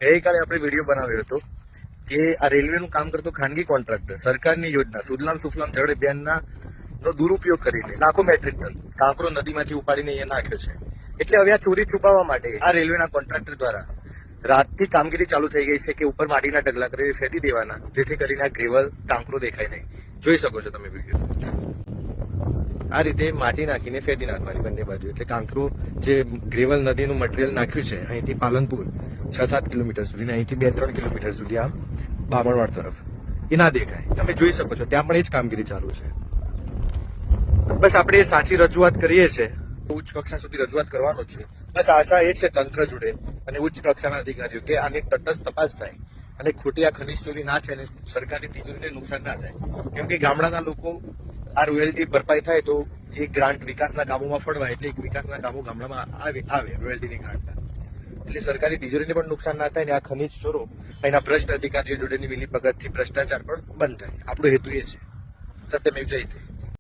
ગઈકાલે આપણે વિડીયો બનાવ્યો હતો કે આ રેલવેનું કામ કરતો ખાનગી કોન્ટ્રાક્ટર સરકારની યોજના સુજલામ સુફલામ જળ અભિયાનના નો દુરુપયોગ કરીને લાખો મેટ્રિક ટન કાંકરો નદીમાંથી ઉપાડીને અહીંયા નાખ્યો છે. એટલે હવે આ ચોરી છુપાવવા માટે આ રેલવેના કોન્ટ્રાક્ટર દ્વારા રાતથી કામગીરી ચાલુ થઈ ગઈ છે કે ઉપર માટીના ઢગલા કરી ફેંકી દેવાના, જેથી કરીને આ ગ્રેવલ કાંકરો દેખાય નહીં. જોઈ શકો છો તમે વિડીયો. આ રીતે માટી નાખીને ફેંકી નાખવાની બંને બાજુ. એટલે કાંકરો જે ગ્રેવલ નદીનું મટીરિયલ નાખ્યું છે અહીંથી પાલનપુર 6-7 કિલોમીટર સુધી, અહીંથી 2-3 કિલોમીટર સુધી આમ બામણવાડ તરફ એ ના દેખાય. તમે જોઈ શકો છો ત્યાં પણ એ જ કામગીરી ચાલુ છે. બસ આપણે સાચી રજૂઆત કરીએ છીએ, ઉચ્ચ કક્ષા સુધી રજૂઆત કરવાનો છે. બસ આશા એ છે તંત્ર જોડે અને ઉચ્ચ કક્ષાના અધિકારીઓ કે આની તટસ્થ તપાસ થાય અને ખોટી આ ખનીજ ચોરી ના છે અને સરકારી તિજોરીને નુકસાન ના થાય. કેમ કે ગામડાના લોકો આ રોયલ્ટી ભરપાઈ થાય તો એ ગ્રાન્ટ વિકાસના કામોમાં ફળવાય, એટલે વિકાસના કામો ગામડામાં આવે રોયલ્ટીની ગ્રાન્ટના. એટલે સરકારી તિજોરીને પણ નુકસાન ના થાય ને આ ખનીજ ચોરો એના ભ્રષ્ટ અધિકારીઓ જોડેની મિલીભગતથી ભ્રષ્ટાચાર પણ બંધ થાય. આપણો હેતુ એ છે. સત્યમેવ જયતે.